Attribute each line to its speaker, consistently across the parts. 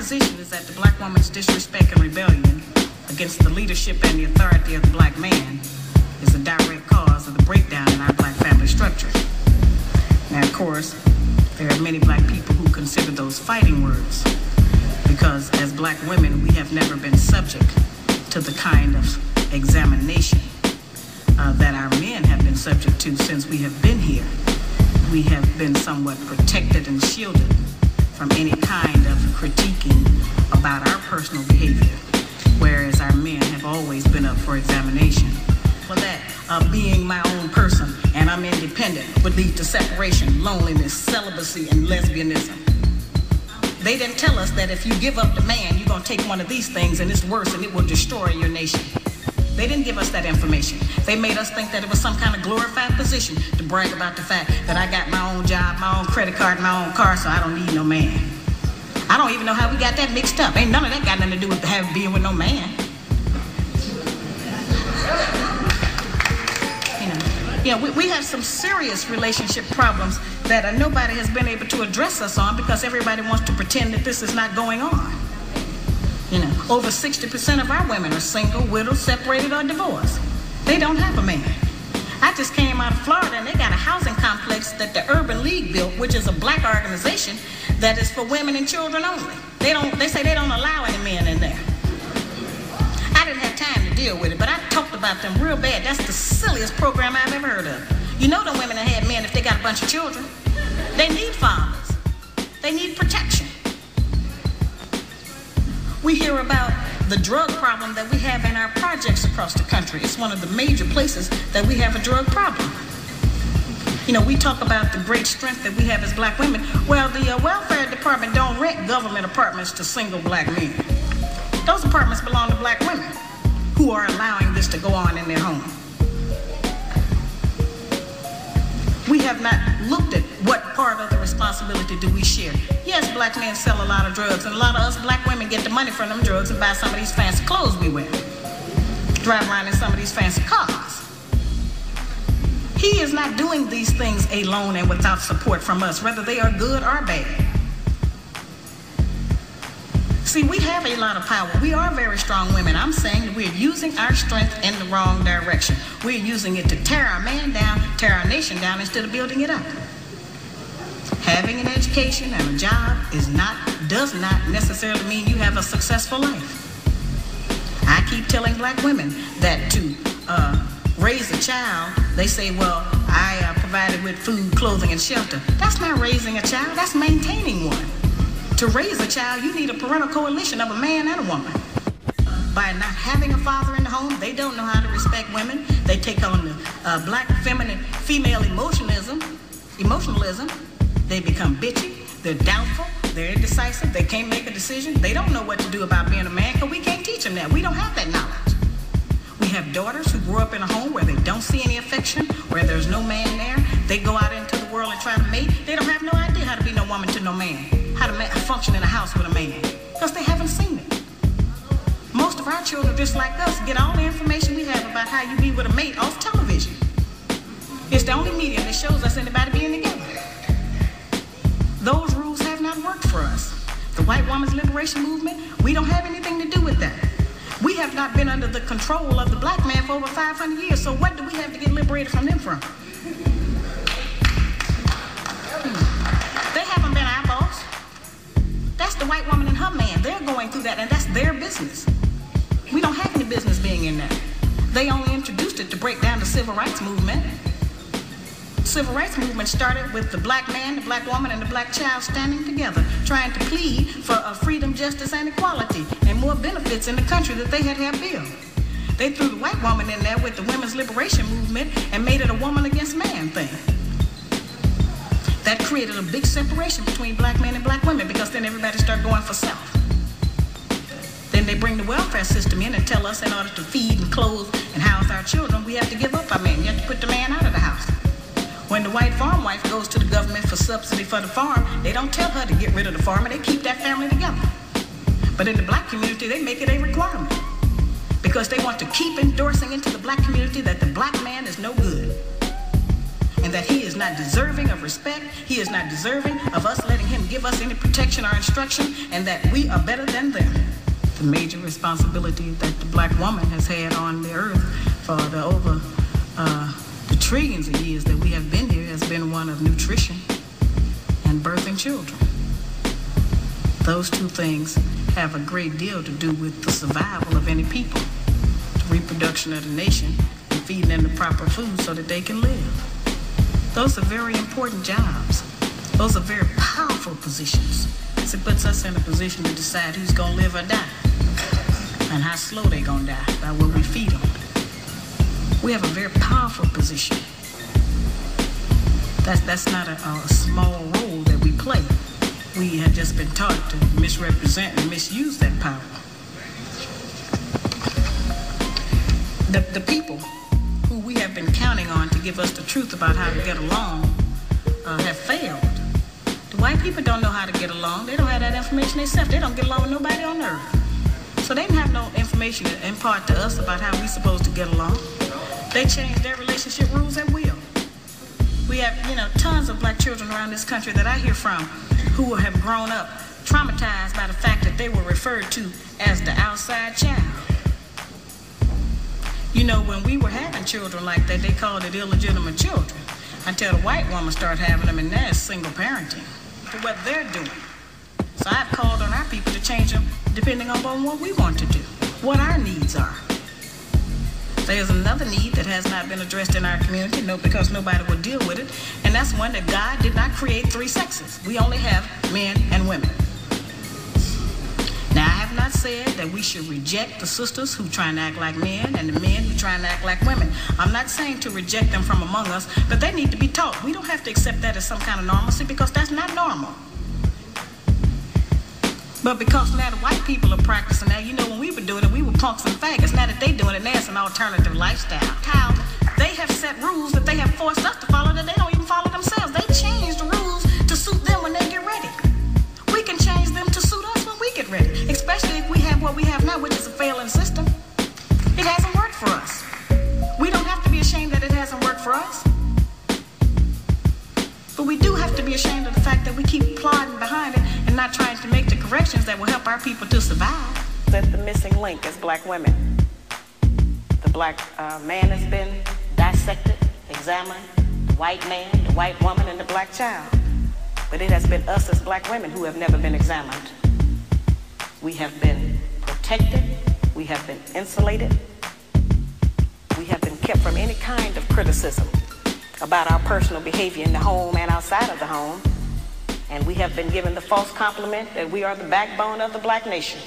Speaker 1: position is that the black woman's disrespect and rebellion against the leadership and the authority of the black man is a direct cause of the breakdown in our black family structure. Now, of course, there are many black people who consider those fighting words because as black women, we have never been subject to the kind of examination that our men have been subject to since we have been here. We have been somewhat protected and shielded from any kind of critiquing about our personal behavior, whereas our men have always been up for examination. For that, being my own person and I'm independent would lead to separation, loneliness, celibacy, and lesbianism. They didn't tell us that if you give up the man, you're going to take one of these things and it's worse and it will destroy your nation. They didn't give us that information. They made us think that it was some kind of glorified position to brag about the fact that I got my own job, my own credit card, my own car, so I don't need no man. I don't even know how we got that mixed up. Ain't none of that got nothing to do with being with no man. We have some serious relationship problems that nobody has been able to address us on because everybody wants to pretend that this is not going on. Over 60% of our women are single, widowed, separated, or divorced. They don't have a man. I just came out of Florida and they got a housing complex that the Urban League built, which is a black organization that is for women and children only. They say they don't allow any men in there. I didn't have time to deal with it, but I talked about them real bad. That's the silliest program I've ever heard of. You know the women that had men if they got a bunch of children. They need fathers. They need protection. We hear about the drug problem that we have in our projects across the country. It's one of the major places that we have a drug problem. We talk about the great strength that we have as black women. Well, the welfare department don't rent government apartments to single black men. Those apartments belong to black women who are allowing this to go on in their home. We have not looked at what part of the responsibility do we share. Yes, black men sell a lot of drugs, and a lot of us black women get the money from them drugs and buy some of these fancy clothes we wear. Drive around in some of these fancy cars. He is not doing these things alone and without support from us, whether they are good or bad. See, we have a lot of power. We are very strong women. I'm saying that we're using our strength in the wrong direction. We're using it to tear our man down, tear our nation down, instead of building it up. Having an education and a job does not necessarily mean you have a successful life. I keep telling black women that to raise a child, they say, well, I provided with food, clothing, and shelter. That's not raising a child, that's maintaining one. To raise a child, you need a parental coalition of a man and a woman. By not having a father in the home, they don't know how to respect women. They take on the black feminine female emotionalism. They become bitchy, they're doubtful, they're indecisive, they can't make a decision. They don't know what to do about being a man because we can't teach them that. We don't have that knowledge. We have daughters who grew up in a home where they don't see any affection, where there's no man there. They go out into the world and try to mate. They don't have no idea how to be no woman to no man. How to function in a house with a man, because they haven't seen it. Most of our children, just like us, get all the information we have about how you be with a mate off television. It's the only medium that shows us anybody being together. Those rules have not worked for us. The white woman's liberation movement, we don't have anything to do with that. We have not been under the control of the black man for over 500 years, so what do we have to get liberated from them from? They haven't been our boss. That's the white woman and her man. They're going through that, and that's their business. We don't have any business being in that. They only introduced it to break down the civil rights movement. The civil rights movement started with the black man, the black woman, and the black child standing together, trying to plead for freedom, justice, and equality, and more benefits in the country that they had built. They threw the white woman in there with the women's liberation movement and made it a woman against man thing. That created a big separation between black men and black women because then everybody started going for self. Then they bring the welfare system in and tell us in order to feed and clothe and house our children, we have to give up our man. You have to put the man out of the house. When the white farm wife goes to the government for subsidy for the farm, they don't tell her to get rid of the farm and they keep that family together. But in the black community, they make it a requirement because they want to keep endorsing into the black community that the black man is no good. and that he is not deserving of respect, he is not deserving of us letting him give us any protection or instruction, and that we are better than them. The major responsibility that the black woman has had on the earth for the trillions of years that we have been here has been one of nutrition and birthing children. Those two things have a great deal to do with the survival of any people, the reproduction of the nation, and feeding them the proper food so that they can live. Those are very important jobs. Those are very powerful positions. It puts us in a position to decide who's going to live or die and how slow they're going to die by what we feed them. We have a very powerful position. That's not a small role that we play. We have just been taught to misrepresent and misuse that power. The people who we have been counting on to give us the truth about how to get along have failed. The white people don't know how to get along. They don't have that information themselves. They don't get along with nobody on earth. So they didn't have no information to impart to us about how we're supposed to get along. They change their relationship rules at will. We have, tons of black children around this country that I hear from who have grown up traumatized by the fact that they were referred to as the outside child. When we were having children like that, they called it illegitimate children until the white woman started having them, and that's single parenting for what they're doing. So I've called on our people to change them depending on what we want to do, what our needs are. There's another need that has not been addressed in our community, because nobody will deal with it, and that's one that God did not create three sexes. We only have men and women. Now, I have not said that we should reject the sisters who try and act like men and the men who try and act like women. I'm not saying to reject them from among us, but they need to be taught. We don't have to accept that as some kind of normalcy, because that's not normal. But because now the white people are practicing now, when we were doing it, we were punks and faggots. Now that they're doing it, now it's an alternative lifestyle. How they have set rules that they have forced us to follow that they don't even follow themselves. They change the rules to suit them when they get ready. We can change them to suit us when we get ready, especially if we have what we have now, which is a failing system. It hasn't worked for us. We don't have to be ashamed that it hasn't worked for us. But we do have to be ashamed of the fact that we keep plodding behind it and not trying to make the corrections that will help our people to survive. That the missing link is black women. The black man has been dissected, examined, the white man, the white woman, and the black child. But it has been us as black women who have never been examined. We have been protected, we have been insulated, we have been kept from any kind of criticism about our personal behavior in the home and outside of the home, and we have been given the false compliment that we are the backbone of the black nation.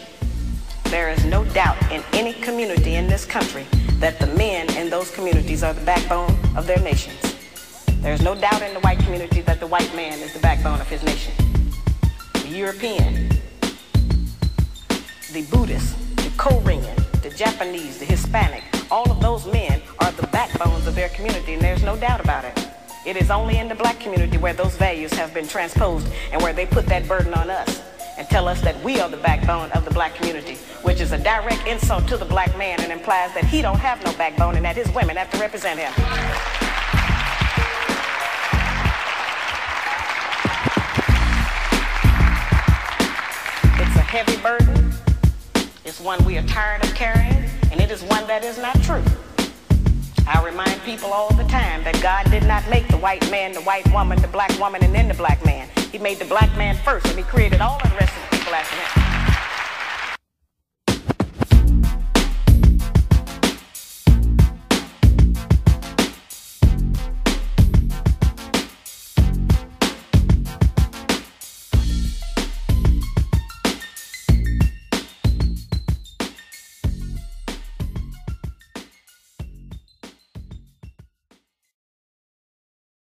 Speaker 1: There is no doubt in any community in this country that the men in those communities are the backbone of their nations. There is no doubt in the white community that the white man is the backbone of his nation. The European, the Buddhist, the Korean, the Japanese, the Hispanic, all of those men are the backbones of their community, and there's no doubt about it. It is only in the black community where those values have been transposed and where they put that burden on us and tell us that we are the backbone of the black community, which is a direct insult to the black man and implies that he don't have no backbone and that his women have to represent him. It's a heavy burden. It's one we are tired of carrying, and it is one that is not true. I remind people all the time that God did not make the white man, the white woman, the black woman, and then the black man. He made the black man first, and he created all the rest of the people after him.